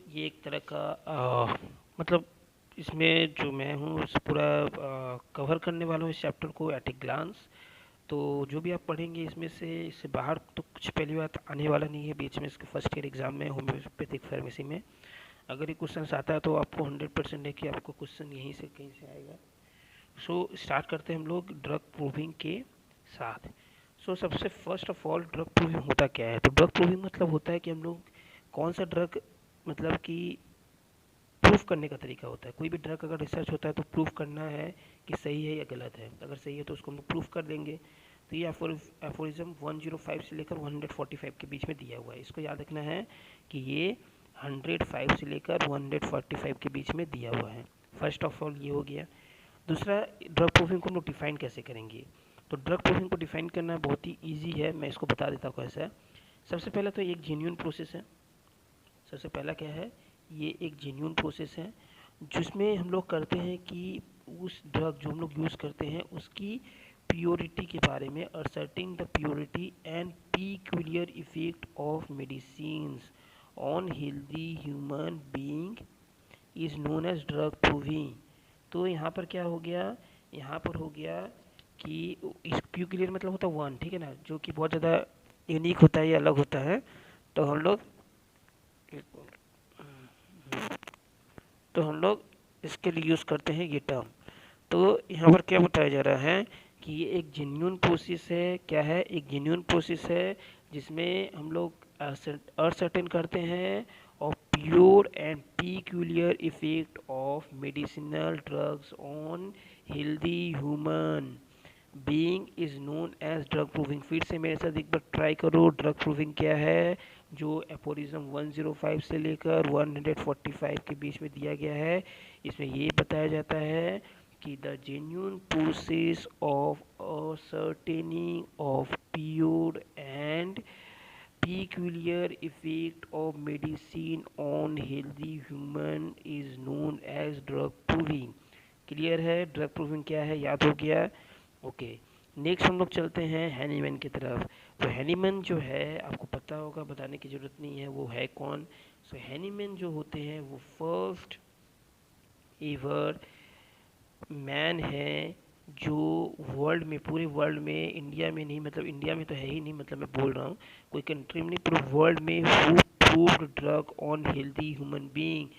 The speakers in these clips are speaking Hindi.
ये एक तरह का मतलब इसमें जो मैं हूँ उस पूरा कवर करने वाला हूँ इस चैप्टर को एट ए ग्लांस। तो जो भी आप पढ़ेंगे इसमें से इससे बाहर तो कुछ पहली बात आने वाला नहीं है बीच में इसके फर्स्ट ईयर एग्जाम में होम्योपैथिक फार्मेसी में। अगर ये क्वेश्चन आता है तो आपको 100% है कि आपको क्वेश्चन यहीं से कहीं से आएगा। सो स्टार्ट करते हैं हम लोग ड्रग प्रूविंग के साथ। सबसे first of all drug proving होता क्या है? तो ड्रग प्रूविंग मतलब होता है कि हम लोग कौन सा ड्रग मतलब कि प्रूफ करने का तरीका होता है। कोई भी ड्रग अगर रिसर्च होता है तो प्रूफ करना है कि सही है या गलत है। अगर सही है तो उसको हम लोग प्रूफ कर देंगे। तो ये एफोरिज्म 105 से लेकर 145 के बीच में दिया हुआ है। इसको याद रखना है कि ये 105 से लेकर 145 के बीच में दिया हुआ है। फर्स्ट ऑफ ऑल ये हो गया। दूसरा, ड्रग प्रूफिंग को हम लोग डिफाइन कैसे करेंगे? तो ड्रग प्रूफिंग को डिफाइन करना बहुत ही ईजी है, मैं इसको बता देता हूँ कैसा है। सबसे पहला तो एक जेन्यून प्रोसेस है। सबसे पहला क्या है? ये एक जेन्यून प्रोसेस है जिसमें हम लोग करते हैं कि उस ड्रग जो हम लोग यूज़ करते हैं उसकी प्योरिटी के बारे में, asserting the purity and peculiar effect of medicines on healthy human being is known as drug proving. तो यहाँ पर क्या हो गया? यहाँ पर हो गया कि इस पीक्यूलियर मतलब होता है वन, ठीक है ना, जो कि बहुत ज़्यादा यूनिक होता है या अलग होता है। तो हम लोग इसके लिए यूज़ करते हैं ये टर्म। तो यहाँ पर क्या बताया जा रहा है कि ये एक जेन्यून प्रोसेस है। क्या है? एक जेन्यून प्रोसेस है जिसमें हम लोग असर्टेन करते हैं और pure and peculiar effect of medicinal drugs on healthy human being is known as drug proving. फिर से मेरे साथ एक बार ट्राई करो, ड्रग प्रूविंग क्या है जो एफोरिज्म 105 से लेकर 145 के बीच में दिया गया है। इसमें ये बताया जाता है कि the genuine process of ascertaining of pure and peculiar effect of medicine on healthy human is known as drug proving। Clear है? ड्रग प्रूविंग क्या है याद हो गया? ओके। नेक्स्ट हम लोग चलते हैं हैनीमैन की तरफ। तो हैनीमैन जो है आपको पता होगा, बताने की ज़रूरत नहीं है वो है कौन। हैनीमैन जो होते हैं वो फर्स्ट एवर मैन है जो वर्ल्ड में, पूरे वर्ल्ड में, इंडिया में नहीं, मतलब इंडिया में तो है ही नहीं, मतलब मैं बोल रहा हूँ कोई कंट्री में नहीं, पूरे वर्ल्ड में who proved drug on healthy human being.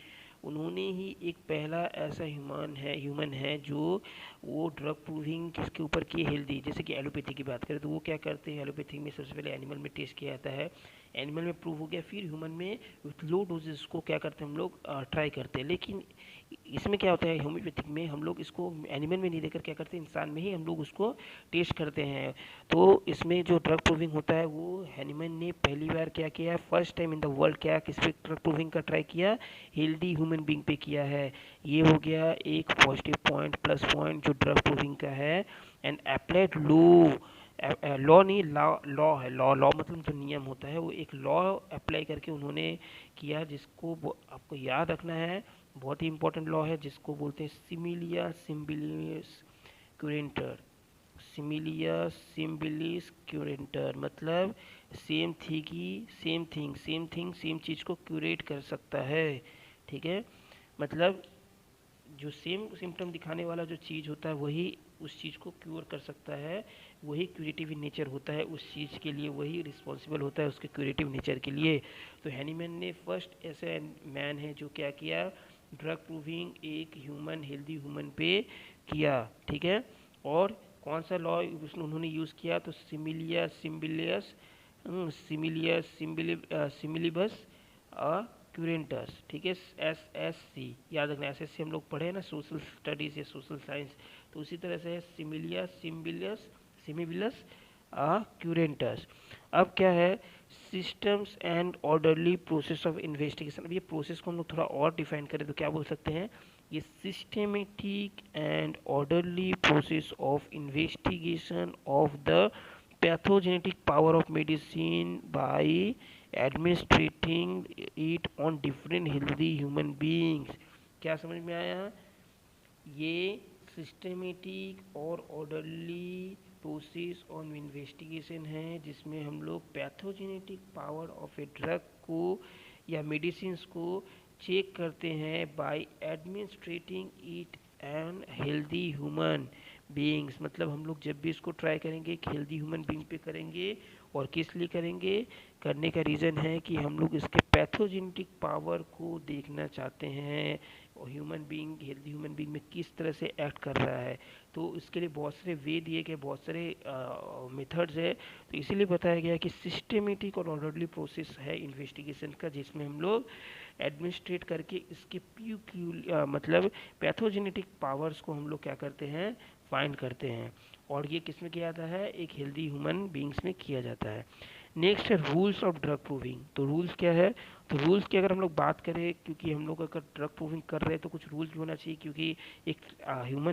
उन्होंने ही एक पहला ऐसा ह्यूमन है जो वो ड्रग प्रूविंग किसके ऊपर की, हेल्दी। जैसे कि एलोपैथी की बात करें तो वो क्या करते हैं, एलोपैथी में सबसे पहले एनिमल में टेस्ट किया जाता है, एनिमल में प्रूव हो गया, फिर ह्यूमन में विथ लो डोजेस को क्या करते हैं हम लोग ट्राई करते हैं। लेकिन इसमें क्या होता है, होम्योपैथिक में हम लोग इसको एनिमल में नहीं देकर क्या करते हैं, इंसान में ही हम लोग उसको टेस्ट करते हैं। तो इसमें जो ड्रग प्रूविंग होता है वो हैनीमैन ने पहली बार क्या किया, first time in the world क्या किस पे ड्रग प्रूविंग का ट्राई किया, हेल्दी ह्यूमन बींग पे किया है। ये हो गया एक पॉजिटिव पॉइंट, प्लस पॉइंट जो ड्रग प्रूविंग का है। एंड अप्लाइड लॉ नहीं, लॉ है, लॉ मतलब जो नियम होता है वो एक लॉ अप्लाई करके उन्होंने किया, जिसको आपको याद रखना है, बहुत ही इंपॉर्टेंट लॉ है, जिसको बोलते हैं सिमिलिया सिम्बिलिस क्यूरेंटर। सिमिलिया सिम्बिलिस क्यूरेंटर मतलब सेम थी की सेम थिंग सेम चीज़ को क्यूरेट कर सकता है। ठीक है, मतलब जो सेम सिम्टम दिखाने वाला जो चीज़ होता है वही उस चीज़ को क्योर कर सकता है, वही क्यूरेटिव इन नेचर होता है उस चीज़ के लिए, वही रिस्पॉन्सिबल होता है उसके क्यूरेटिव नेचर के लिए। तो हैनीमैन ने फर्स्ट ऐसे मैन है जो क्या किया, ड्रग प्रूविंग एक ह्यूमन, हेल्दी ह्यूमन पे किया। ठीक है, और कौन सा लॉ उन्होंने यूज़ किया, तो सिमिलिया सिम्बिलियस सिमिलिबस क्यूरेंटस। ठीक है, SSC याद रखना, SSC हम लोग पढ़े ना सोशल स्टडीज़ या सोशल साइंस, तो उसी तरह से है सिमिलिया सिमिबिलस क्यूरेंटस। अब क्या है, systems and orderly process of investigation. अब ये प्रोसेस को हम लोग थोड़ा और डिफाइन करें तो क्या बोल सकते हैं, ये systematic and orderly process of investigation of the pathogenetic power of medicine bye administrating it on different healthy human beings. क्या समझ में आया? ये सिस्टेमेटिक और ऑर्डरली प्रोसेस ऑन इन्वेस्टिगेशन है जिसमें हम लोग pathogenetic power of a drug को या मेडिसिन को चेक करते हैं by administrating it an healthy human beings. मतलब हम लोग जब भी इसको ट्राई करेंगे एक हेल्दी ह्यूमन बीइंग पे करेंगे। और किस लिए करेंगे? करने का रीज़न है कि हम लोग इसके पैथोजेनेटिक पावर को देखना चाहते हैं और human being healthy human being में किस तरह से एक्ट कर रहा है। तो इसके लिए बहुत सारे वे दिए गए, बहुत सारे मेथड्स है। तो इसीलिए बताया गया कि सिस्टमेटिक और ऑर्डरली प्रोसेस है इन्वेस्टिगेशन का, जिसमें हम लोग एडमिनिस्ट्रेट करके इसके मतलब पैथोजेनेटिक पावर्स को हम लोग क्या करते हैं? फाइंड करते हैं। और ये किस में किया जाता है? एक हेल्दी ह्यूमन बींग्स में किया जाता है। नेक्स्ट है रूल्स ऑफ ड्रग प्रूविंग। तो रूल्स क्या है? तो रूल्स की अगर हम लोग बात करें, क्योंकि हम लोग अगर ड्रग प्रूविंग कर रहे हैं तो कुछ रूल्स भी होना चाहिए, क्योंकि एक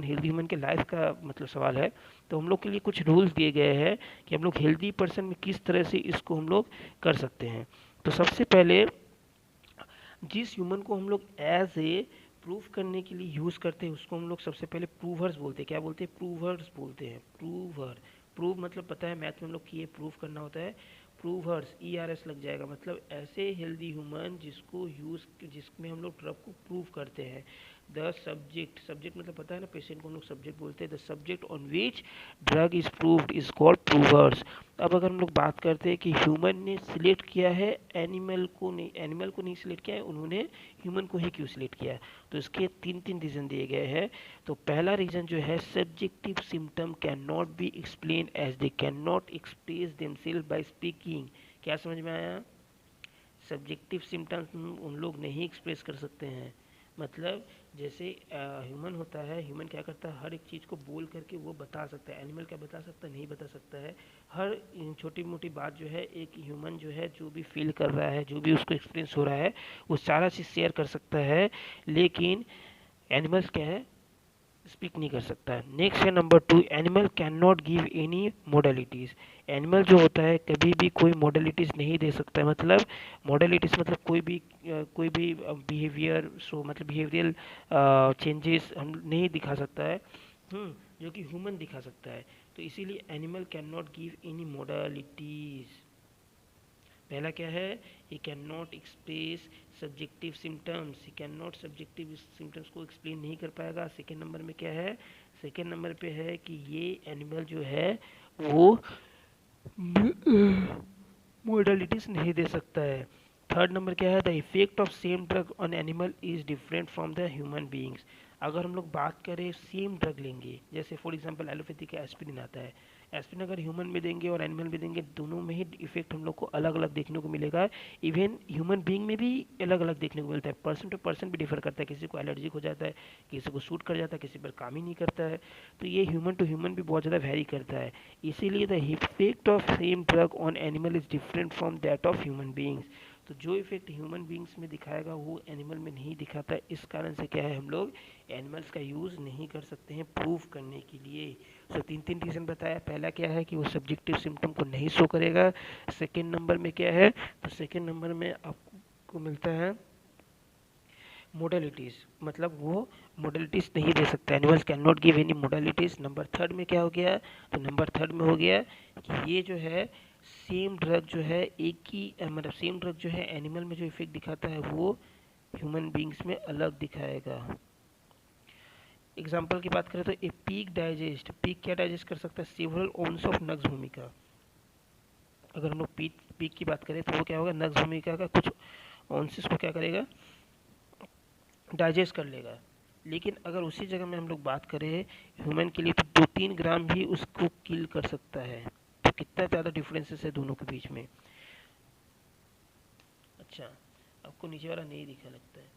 हेल्दी ह्यूमन के लाइफ का मतलब सवाल है। तो हम लोग के लिए कुछ रूल्स दिए गए हैं कि हम लोग हेल्दी पर्सन में किस तरह से इसको हम लोग कर सकते हैं। तो सबसे पहले जिस ह्यूमन को हम लोग एज ए प्रूफ करने के लिए यूज़ करते हैं उसको हम लोग सबसे पहले प्रूवर्स बोलते हैं। क्या बोलते हैं? प्रूवर्स बोलते हैं। प्रूवर, प्रूव मतलब पता है मैथ में हम लोग की ये प्रूफ करना होता है। प्रूवर्स ERS लग जाएगा। मतलब ऐसे हेल्दी ह्यूमन जिसमें हम लोग ड्रग को प्रूव करते हैं। द सब्जेक्ट, सब्जेक्ट मतलब पता है ना, पेशेंट को हम लोग सब्जेक्ट बोलते हैं। The subject on which drug is proved is called प्रूवर्स। अब अगर हम लोग बात करते हैं कि ह्यूमन ने सिलेक्ट किया है एनिमल को नहीं सिलेक्ट किया है, उन्होंने ह्यूमन को ही क्यों सिलेक्ट किया है? तो इसके तीन रीज़न दिए गए हैं। तो पहला रीज़न जो है, subjective symptom can not be explain as they can not express themself by speaking. क्या समझ में आया? सब्जेक्टिव सिम्टम्स उन लोग नहीं एक्सप्रेस कर सकते हैं। मतलब जैसे ह्यूमन होता है, ह्यूमन क्या करता है? हर एक चीज़ को बोल करके वो बता सकता है। एनिमल क्या बता सकता है? नहीं बता सकता है। हर छोटी मोटी बात जो है एक ह्यूमन जो है जो भी फील कर रहा है, जो भी उसको एक्सपीरियंस हो रहा है, वो सारा चीज़ शेयर कर सकता है। लेकिन एनिमल्स क्या है? स्पीक नहीं कर सकता है। नेक्स्ट है number 2, animal can not give any modalities. Animal जो होता है कभी भी कोई मोडलिटीज़ नहीं दे सकता है। मतलब मोडलिटीज़ मतलब कोई भी बिहेवियर मतलब बिहेवियरल चेंजेस हम नहीं दिखा सकता है, जो कि ह्यूमन दिखा सकता है। तो इसीलिए animal can not give any modalities. पहला क्या है? He can not express subjective symptoms. He can not subjective symptoms को एक्सप्लेन नहीं कर पाएगा। सेकेंड नंबर में क्या है? सेकेंड नंबर पे है कि ये एनिमल जो है वो मोडलिटीज नहीं दे सकता है। थर्ड नंबर क्या है? The effect of same drug on animal is different from the human beings. अगर हम लोग बात करें सेम ड्रग लेंगे, जैसे फॉर एग्जांपल एलोपैथिक एस्पिरिन आता है, एस्पिरिन अगर ह्यूमन में देंगे और एनिमल में देंगे, दोनों में ही इफेक्ट हम लोग को अलग अलग देखने को मिलेगा। इवन ह्यूमन बीइंग में भी अलग अलग देखने को मिलता है। पर्सन टू पर्सन भी डिफर करता है। किसी को एलर्जिक हो जाता है, किसी को सूट कर जाता है, किसी पर काम ही नहीं करता है। तो ये ह्यूमन टू ह्यूमन भी बहुत ज़्यादा वेरी करता है। इसीलिए the effect of same drug on animal is different from that of human beings. तो जो इफेक्ट ह्यूमन बीइंग्स में दिखाएगा वो एनिमल में नहीं दिखाता। इस कारण से क्या है, हम लोग एनिमल्स का यूज़ नहीं कर सकते हैं प्रूव करने के लिए। सो तीन रीज़न बताया। पहला क्या है कि वो सब्जेक्टिव सिम्टम को नहीं शो करेगा। सेकेंड नंबर में क्या है? तो सेकेंड नंबर में आपको मिलता है मोडलिटीज़, मतलब वो मोडलिटीज़ नहीं दे सकता। Animals can not give any modalities. Number third में क्या हो गया? तो नंबर थर्ड में हो गया कि ये जो है सेम ड्रग जो है एक ही मतलब सेम ड्रग जो है एनिमल में जो इफेक्ट दिखाता है वो ह्यूमन बींग्स में अलग दिखाएगा। एग्जाम्पल की बात करें तो ए पीक क्या डाइजेस्ट कर सकता है? सेवरल ओन्स ऑफ नग्स भूमिका। अगर हम लोग पीक की बात करें तो वो क्या होगा? नग्स भूमिका का कुछ ओंसिस को क्या करेगा? डाइजेस्ट कर लेगा। लेकिन अगर उसी जगह में हम लोग बात करें ह्यूमन के लिए तो 2-3 ग्राम ही उसको किल कर सकता है। तो कितना ज़्यादा डिफरेंसेस है दोनों के बीच में। अच्छा, आपको नीचे वाला नहीं दिखा लगता है।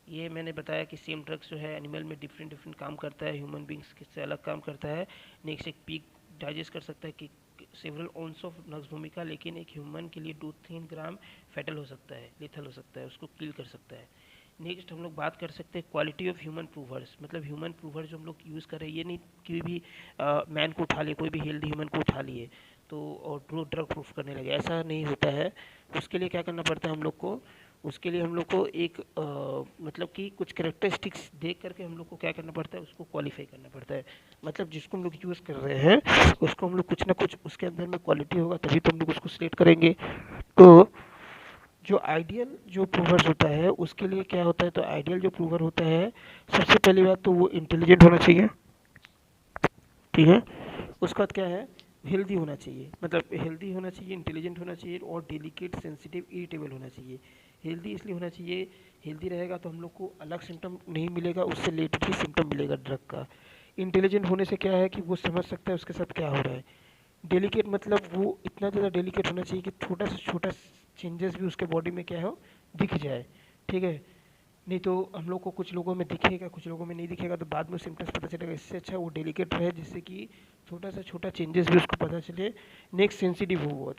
ये मैंने बताया कि सेम ड्रग्स जो है एनिमल में डिफरेंट काम करता है, ह्यूमन बींग्स से अलग काम करता है। नेक्स्ट एक पीक डाइजेस्ट कर सकता है कि सेवरल ओंस ऑफ नग्स भूमिका, लेकिन एक ह्यूमन के लिए 2-3 ग्राम फैटल हो सकता है, लेथल हो सकता है, उसको किल कर सकता है। नेक्स्ट हम लोग बात कर सकते हैं क्वालिटी ऑफ ह्यूमन प्रूवर्स। मतलब ह्यूमन प्रूवर जो हम लोग यूज़ कर रहे हैं, ये नहीं कोई भी मैन को उठा लिए, कोई भी हेल्दी ह्यूमन को उठा लिए तो और ड्रग प्रूफ करने लगे, ऐसा नहीं होता है। उसके लिए क्या करना पड़ता है हम लोग को? उसके लिए हम लोग को एक मतलब कि कुछ करेक्टरिस्टिक्स देख करके हम लोग को क्या करना पड़ता है? उसको क्वालिफाई करना पड़ता है। मतलब जिसको हम लोग यूज़ कर रहे हैं उसको हम लोग कुछ ना कुछ उसके अंदर में क्वालिटी होगा, तभी तो हम लोग उसको सिलेक्ट करेंगे। तो जो आइडियल जो प्रूवर्स होता है उसके लिए क्या होता है, तो आइडियल जो प्रूवर होता है सबसे पहली बात तो वो इंटेलिजेंट होना चाहिए, ठीक है। उसके बाद क्या है, हेल्दी होना चाहिए, मतलब हेल्दी होना चाहिए, इंटेलिजेंट होना चाहिए और डेलिकेट, सेंसिटिव, इरिटेबल होना चाहिए। हेल्दी इसलिए होना चाहिए, हेल्दी रहेगा तो हम लोग को अलग सिम्टम नहीं मिलेगा, उससे रिलेटेड ही सिम्टम मिलेगा ड्रग का। इंटेलिजेंट होने से क्या है कि वो समझ सकता है उसके साथ क्या हो रहा है। डेलिकेट मतलब वो इतना ज़्यादा डेलिकेट होना चाहिए कि छोटा से छोटा चेंजेस भी उसके बॉडी में क्या हो, दिख जाए, ठीक है। नहीं तो हम लोग को कुछ लोगों में दिखेगा, कुछ लोगों में नहीं दिखेगा, तो बाद में सिम्टम्स पता चलेगा। इससे अच्छा वो डेलिकेट रहे, जिससे कि छोटा सा छोटा चेंजेस भी उसको पता चले। नेक्स्ट सेंसिटिव हो बहुत,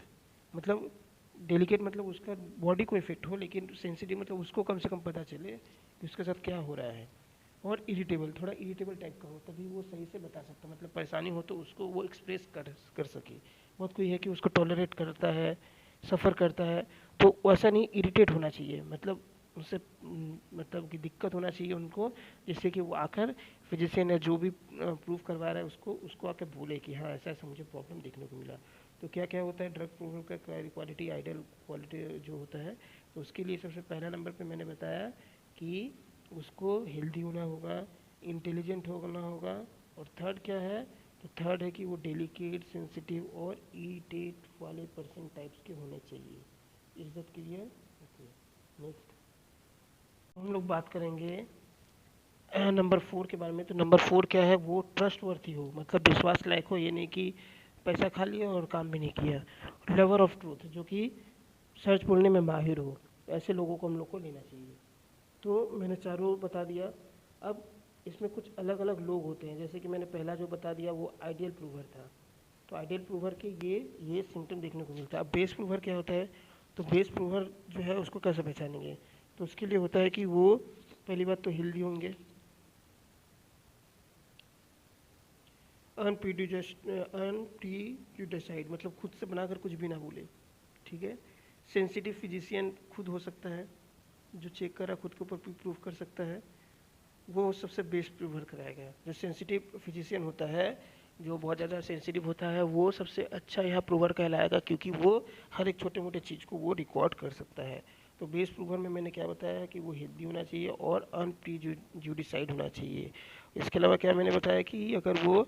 मतलब डेलिकेट मतलब उसका बॉडी को इफेक्ट हो, लेकिन सेंसिटिव मतलब उसको कम से कम पता चले कि उसके साथ क्या हो रहा है। और इरिटेबल, थोड़ा इरिटेबल टाइप का हो, तभी वो सही से बता सकता, मतलब परेशानी हो तो उसको वो एक्सप्रेस कर सके। बहुत कोई है कि उसको टॉलरेट करता है, सफ़र करता है, तो वैसा नहीं, इरिटेट होना चाहिए, मतलब उससे मतलब कि दिक्कत होना चाहिए उनको, जिससे कि वो आकर फिजिशियन या जो भी प्रूव करवा रहा है उसको उसको आकर बोले कि हाँ ऐसा ऐसा मुझे प्रॉब्लम देखने को मिला। तो क्या क्या होता है ड्रग प्रूवल का क्वालिटी, आइडियल क्वालिटी जो होता है, तो उसके लिए सबसे पहला नंबर पे मैंने बताया कि उसको हेल्दी होना होगा, इंटेलिजेंट होना होगा, और थर्ड क्या है, तो थर्ड है कि वो डेलिकेट, सेंसिटिव और इरिटेट वाले पर्सन टाइप्स के होने चाहिए। Is that clear? Okay, next हम लोग बात करेंगे नंबर 4 के बारे में। तो नंबर 4 क्या है, वो ट्रस्ट वर्थी हो, मतलब विश्वास लायक हो, ये नहीं कि पैसा खा लिया और काम भी नहीं किया। लवर ऑफ ट्रूथ, जो कि सच बोलने में माहिर हो, ऐसे लोगों को हम लोग को लेना चाहिए। तो मैंने चारों बता दिया। अब इसमें कुछ अलग अलग लोग होते हैं, जैसे कि मैंने पहला जो बता दिया वो आइडियल प्रूवर था। तो आइडियल प्रूवर के ये सिम्टम देखने को मिलता है। अब बेस प्रूवर क्या होता है, तो बेस प्रूवर जो है उसको कैसे पहचानेंगे, तो उसके लिए होता है कि वो पहली बात तो हेल्दी होंगे, अनप्रीजुडिसाइड मतलब खुद से बनाकर कुछ भी ना बोले, ठीक है। सेंसिटिव फिजिशियन खुद हो सकता है, जो चेक करा खुद के ऊपर प्रूव कर सकता है, वो सबसे बेस्ट प्रूवर कराएगा। जो सेंसिटिव फिजिशियन होता है, जो बहुत ज़्यादा सेंसिटिव होता है, वो सबसे अच्छा यहाँ प्रूवर कहलाएगा, क्योंकि वो हर एक छोटे मोटे चीज़ को वो रिकॉर्ड कर सकता है। तो बेस्ट प्रूवर में मैंने क्या बताया कि वो हेल्दी होना चाहिए और अनप्रीजुडिसाइड होना चाहिए। इसके अलावा क्या मैंने बताया कि अगर वो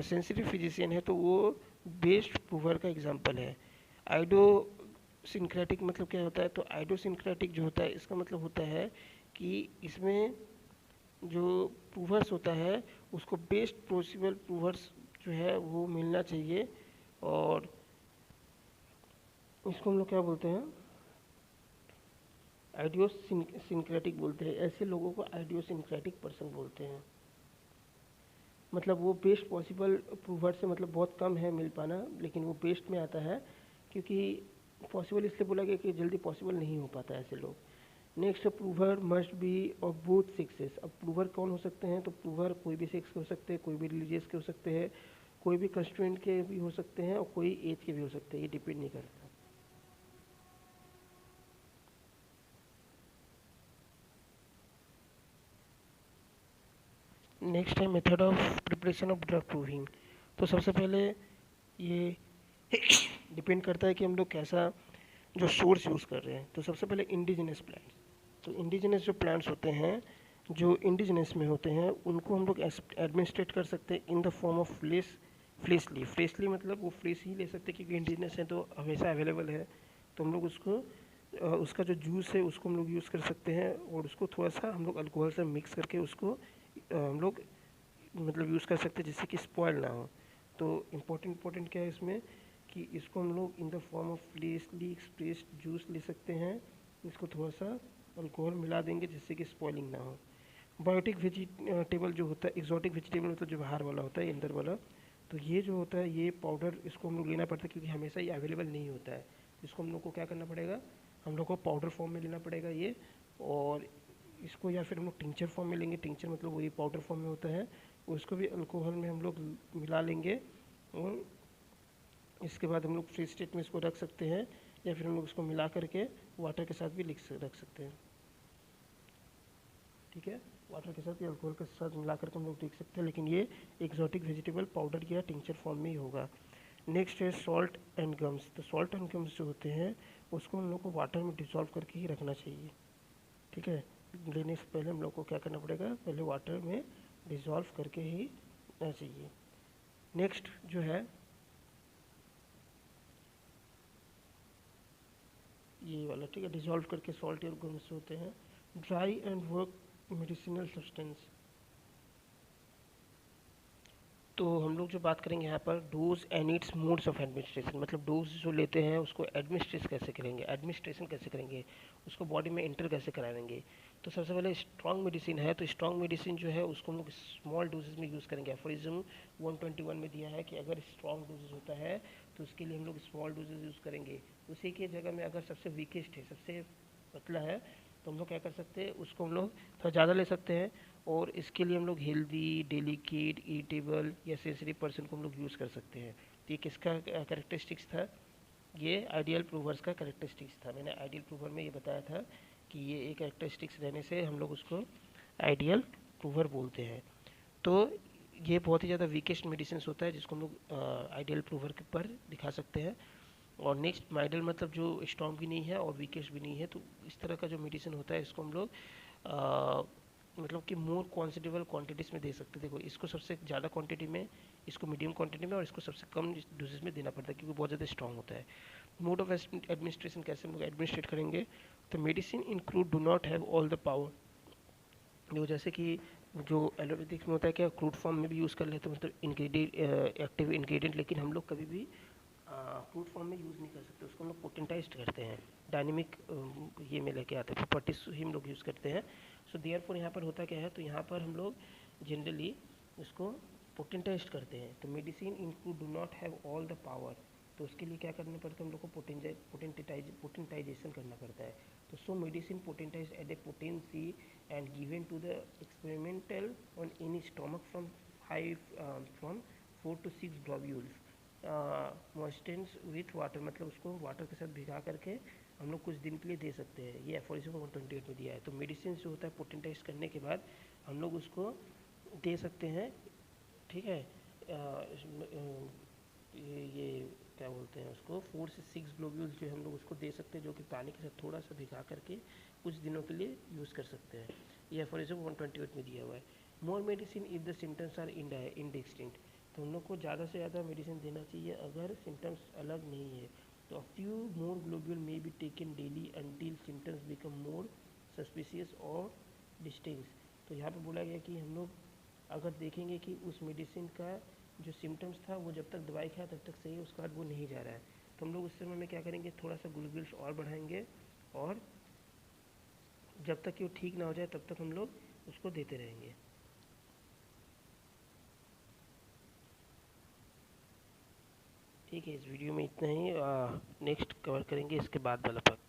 सेंसिटिव फिजिशियन है तो वो बेस्ट प्रूवर का एग्जाम्पल है। आइडो सिंक्रेटिक मतलब क्या होता है, तो आइडोसिंक्रेटिक जो होता है इसका मतलब होता है कि इसमें जो प्रूवर्स होता है उसको बेस्ट पॉसिबल प्रूवर्स जो है वो मिलना चाहिए, और इसको हम लोग क्या बोलते हैं, आइडियोसिंक्रेटिक बोलते हैं। ऐसे लोगों को आइडियोसिंक्रेटिक पर्सन बोलते हैं। मतलब वो बेस्ट पॉसिबल प्रूवर से मतलब बहुत कम है मिल पाना, लेकिन वो बेस्ट में आता है, क्योंकि पॉसिबल इसलिए बोला गया कि जल्दी पॉसिबल नहीं हो पाता ऐसे लोग। Next prover must be of both sexes. अब प्रूवर कौन हो सकते हैं, तो प्रूवर कोई भी सेक्स के हो सकते हैं, कोई भी रिलीजियस के हो सकते हैं, कोई भी कंस्ट्रेंट के भी हो सकते हैं, और कोई एज के भी हो सकते हैं, ये डिपेंड नहीं करता। नेक्स्ट है method of preparation of drug proving. तो सबसे पहले ये डिपेंड करता है कि हम लोग कैसा जो सोर्स यूज़ कर रहे हैं। तो सबसे पहले इंडिजिनस प्लांट्स। तो इंडिजिनस जो प्लांट्स होते हैं, जो इंडिजिनस में होते हैं, उनको हम लोग एडमिनिस्ट्रेट कर सकते हैं इन द फॉर्म ऑफ फ्लेशली। फ्लेशली मतलब वो फ्रेश ही ले सकते हैं, क्योंकि इंडिजिनस है तो हमेशा अवेलेबल है। तो हम लोग उसको उसका जो जूस है उसको हम लोग यूज़ कर सकते हैं, और उसको थोड़ा सा हम लोग अल्कोहल से मिक्स करके उसको हम लोग मतलब यूज़ कर सकते हैं, जिससे कि स्पॉयल ना हो। तो इम्पोर्टेंट क्या है इसमें, कि इसको हम लोग in the form of freshly expressed juice ले सकते हैं। इसको थोड़ा सा अल्कोहल मिला देंगे जिससे कि स्पॉइलिंग ना हो। बायोटिक वेजिटेबल जो होता है, एक्जॉटिक वेजिटेबल मतलब जो बाहर वाला होता है, अंदर वाला, तो ये जो होता है ये पाउडर इसको हम लोग लेना पड़ता है, क्योंकि हमेशा ये अवेलेबल नहीं होता है। इसको हम लोग को क्या करना पड़ेगा, हम लोग को पाउडर फॉर्म में लेना पड़ेगा ये, और इसको या फिर हम लोग टिंचर फॉर्म में लेंगे। टिंचर मतलब वही पाउडर फॉर्म में होता है, उसको भी अल्कोहल में हम लोग मिला लेंगे, और इसके बाद हम लोग फ्री स्टेट में इसको रख सकते हैं, या फिर हम लोग इसको मिला करके वाटर के साथ भी रख सकते हैं, ठीक है। वाटर के साथ या अल्कोहल के साथ मिला करके हम लोग देख सकते हैं, लेकिन ये एक्जॉटिक वेजिटेबल पाउडर या टिंचर फॉर्म में ही होगा। नेक्स्ट है सॉल्ट एंड गम्स। तो सॉल्ट एंड गम्स जो होते हैं उसको हम लोग को वाटर में डिसॉल्व करके ही रखना चाहिए। ठीक है, लेने से पहले हम लोग को क्या करना पड़ेगा, पहले वाटर में डिसॉल्व करके ही रखना चाहिए। नेक्स्ट जो है ये वाला, ठीक है, डिसॉल्व करके सॉल्ट ऑर्गेनिक्स होते हैं। Dry and work medicinal substance, तो हम लोग जो बात करेंगे यहाँ पर dose and it's modes of administration, मतलब डोज जो लेते हैं उसको एडमिनिस्ट्रेशन कैसे करेंगे, उसको बॉडी में इंटर कैसे कराएंगे। तो सबसे पहले स्ट्रॉन्ग मेडिसिन है, तो स्ट्रॉन्ग मेडिसिन जो है उसको हम लोग स्मॉल डोजेज में यूज़ करेंगे। एफोरिज्म 121 में दिया है कि अगर स्ट्रॉन्ग डोजेज होता है तो उसके लिए हम लोग स्मॉल डोजेज यूज़ करेंगे। उसी की जगह में अगर सबसे वीकेस्ट है, सबसे पतला है, तो हम लोग क्या कर सकते हैं, उसको हम लोग थोड़ा ज़्यादा ले सकते हैं। और इसके लिए हम लोग हेल्दी, डेलिकेट, ईटेबल या सेंसिटिव पर्सन को हम लोग यूज़ कर सकते हैं। तो ये किसका कैरेक्टरिस्टिक्स था, ये आइडियल प्रूवर्स का कैरेक्टरिस्टिक्स था। मैंने आइडियल प्रूवर में ये बताया था कि ये एक कैरेक्टरिस्टिक्स रहने से हम लोग उसको आइडियल प्रूवर बोलते हैं। तो ये बहुत ही ज़्यादा वीकेस्ट मेडिसिन होता है जिसको हम लोग आइडियल प्रूवर के पर दिखा सकते हैं। और नेक्स्ट माइडल मतलब जो स्ट्रॉन्ग भी नहीं है और वीकेस्ट भी नहीं है, तो इस तरह का जो मेडिसिन होता है इसको हम लोग मतलब कि मोर कॉन्सिडेबल क्वांटिटीज़ में दे सकते हैं। देखो इसको सबसे ज़्यादा क्वांटिटी में, इसको मीडियम क्वांटिटी में और इसको सबसे कम डोजेज में देना पड़ता है क्योंकि बहुत ज़्यादा स्ट्रॉन्ग होता है। मोड ऑफ एडमिनिस्ट्रेशन कैसे हम लोग एडमिनिस्ट्रेट करेंगे, तो medicine include do not have all the power. देखो जैसे कि जो एलोपैथिक्स में होता है क्या, क्रूड फॉर्म में भी यूज़ कर लेते हैं, मतलब इंग्रेडिएंट, एक्टिव इंग्रेडिएंट, लेकिन हम लोग कभी भी फ्रूट फॉर्म में यूज़ नहीं कर सकते, उसको हम लोग पोटेंटाइज्ड करते हैं, डायनेमिक ये में लेके आते हैं, प्रॉपर्टीज ही हम लोग यूज़ करते हैं। सो देयरफॉर यहाँ पर होता क्या है, तो यहाँ पर हम लोग जनरली उसको पोटेंटाइज्ड करते हैं। तो medicine include do not have all the power, तो उसके लिए क्या करना पड़ता है, हम लोग को पोटेंटाइजेशन करना पड़ता है। तो so medicine potentize at a potency and given to the experimental on in stomach from 4 to 6 globules moistened with water, मतलब उसको वाटर के साथ भिगा करके हम लोग कुछ दिन के लिए दे सकते हैं। ये एफोरिज्म 128 में दिया है। तो मेडिसिन जो होता है पोटेंटाइज करने के बाद हम लोग उसको दे सकते हैं। ठीक है, ये क्या बोलते हैं उसको, 4 से 6 ग्लोब्यूल्स जो हम लोग उसको दे सकते हैं, जो कि पानी के साथ थोड़ा सा भिगा करके कुछ दिनों के लिए यूज़ कर सकते हैं। ये एफोरिज्म 128 में दिया हुआ है। More medicine if the symptoms are indistinct, तो हम लोग को ज़्यादा से ज़्यादा मेडिसिन देना चाहिए अगर सिम्टम्स अलग नहीं है। तो a few more globule may be taken daily until symptoms become more suspicious और डिस्टिंक्ट। तो यहाँ पे बोला गया कि हम लोग अगर देखेंगे कि उस मेडिसिन का जो सिम्टम्स था वो जब तक दवाई खाया तब तक सही है, उसके बाद वो नहीं जा रहा है, तो हम लोग उस समय में क्या करेंगे, थोड़ा सा ग्लोब्यूल्स और बढ़ाएंगे और जब तक कि वो ठीक ना हो जाए तब तक हम लोग उसको देते रहेंगे। ठीक है, इस वीडियो में इतना ही। नेक्स्ट कवर करेंगे इसके बाद वाला पार्ट।